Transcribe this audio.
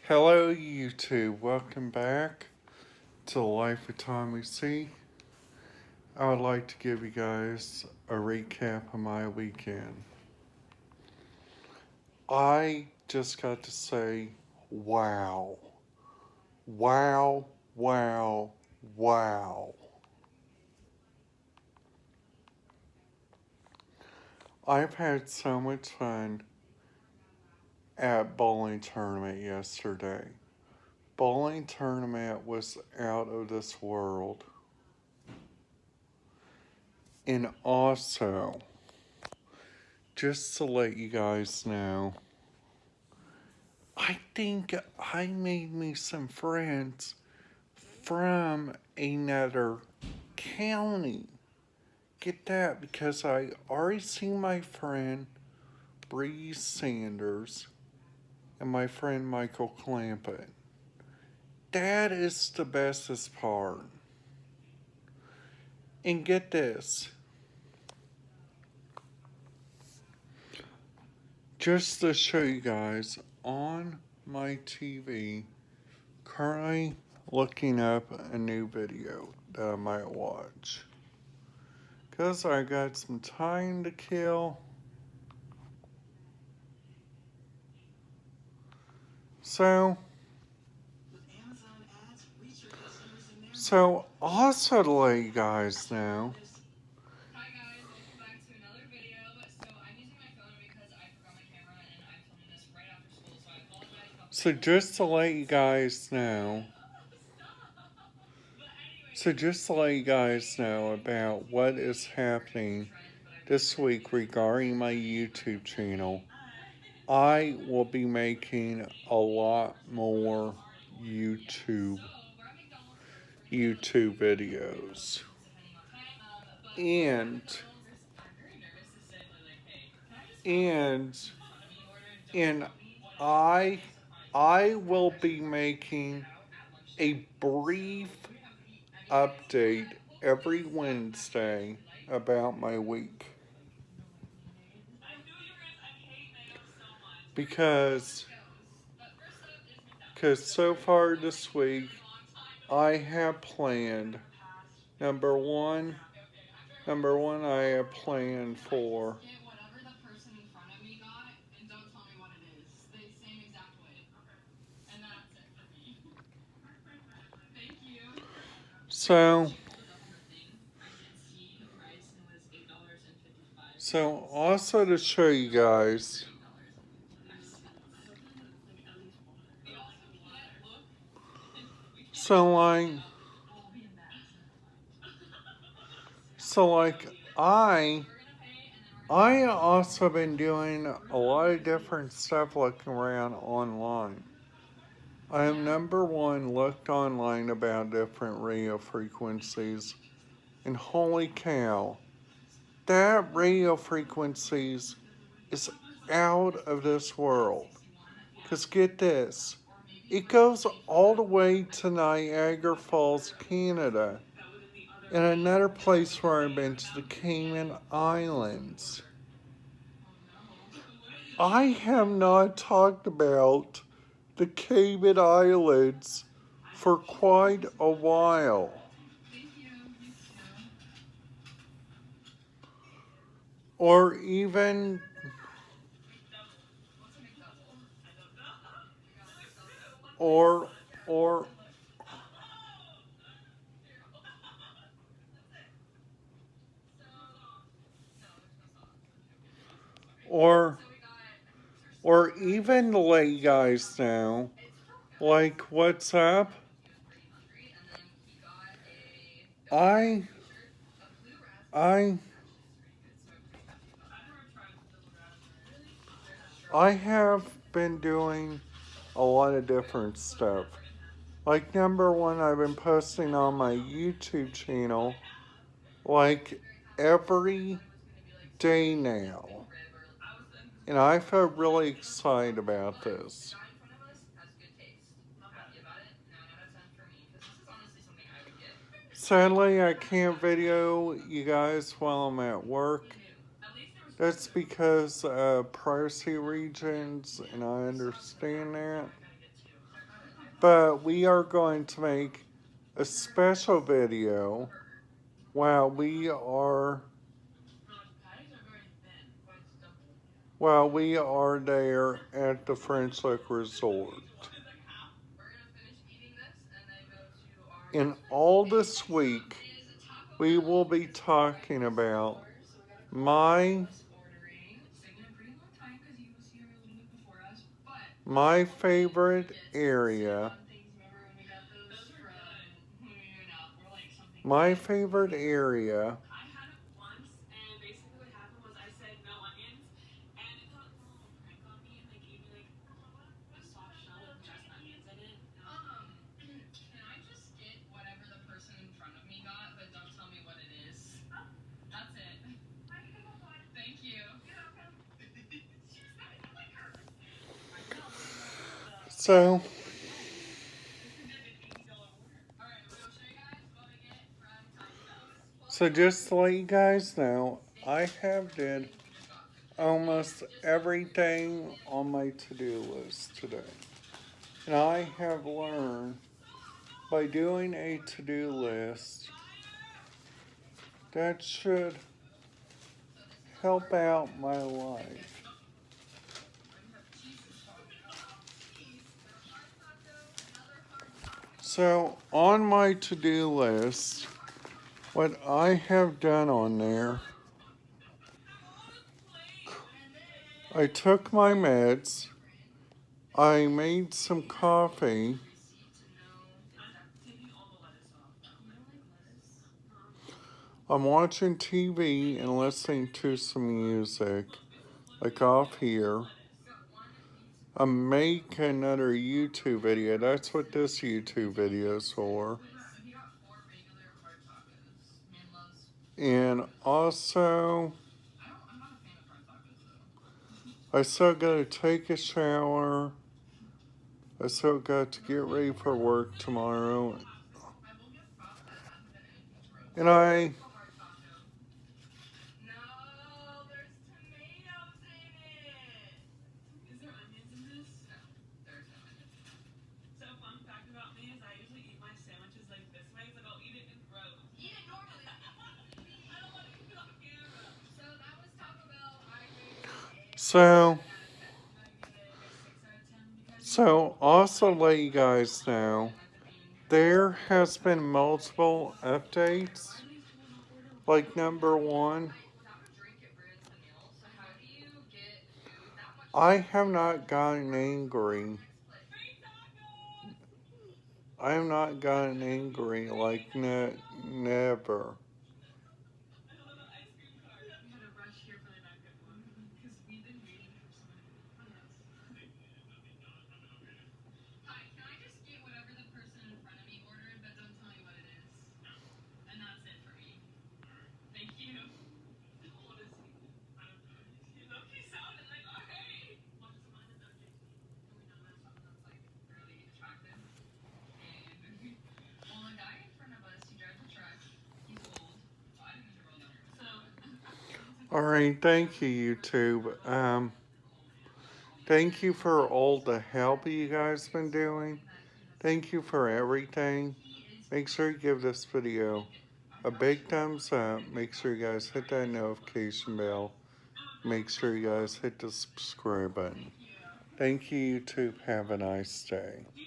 Hello, YouTube. Welcome back to the Life of Tommy C. I would like to give you guys a recap of my weekend. I just got to say, wow. Wow, wow, wow. I've had so much fun at bowling tournament yesterday. Bowling tournament was out of this world. And also, just to let you guys know, I think I made me some friends from another county. Get that? Because I already seen my friend Bree Sanders and my friend Michael Clampett. That is the bestest part. And get this. Just to show you guys, on my TV, currently looking up a new video that I might watch. Because I got some time to kill. So also to let you guys know. Hi guys, welcome back to another video. So I'm using my phone because I forgot my camera and I'm filming this right after school, so I apologize. So just to let you guys know. So just to let you guys know about what is happening this week regarding my YouTube channel. I will be making a lot more YouTube videos. And and and I will be making a brief update every Wednesday about my week. Because so far this week I have planned number one I have planned for so also to show you guys, so like I also been doing a lot of different stuff looking around online. I am number one looked online about different radio frequencies, and holy cow, that radio frequencies is out of this world. Because get this, it goes all the way to Niagara Falls, Canada, and another place where I've been to the Cayman Islands. I have not talked about the Cayman Islands for quite a while. Or even or or or even to let you guys know, like, what's up? I I I have been doing a lot of different stuff. Like, number one, I've been posting on my YouTube channel like every day now. And I feel really excited about this. Sadly, I can't video you guys while I'm at work. That's because of privacy regions, and I understand that. But we are going to make a special video while we are there at the French Lick Resort. And all this week, we will be talking about my favorite area. My favorite area so just to let you guys know, I have did almost everything on my to-do list today. And I have learned by doing a to-do list that should help out my life. So on my to-do list, what I have done on there, I took my meds, I made some coffee, I'm watching TV and listening to some music, like off here. I'm making another YouTube video. That's what this YouTube video is for. And also, I still gotta take a shower. I still got to get ready for work tomorrow. And so also let you guys know, there has been multiple updates. Like number one, I have not gotten angry. I have not gotten angry like never. All right, thank you, YouTube. Thank you for all the help you guys been doing. Thank you for everything. Make sure you give this video a big thumbs up. Make sure you guys hit that notification bell. Make sure you guys hit the subscribe button. Thank you, YouTube. Have a nice day.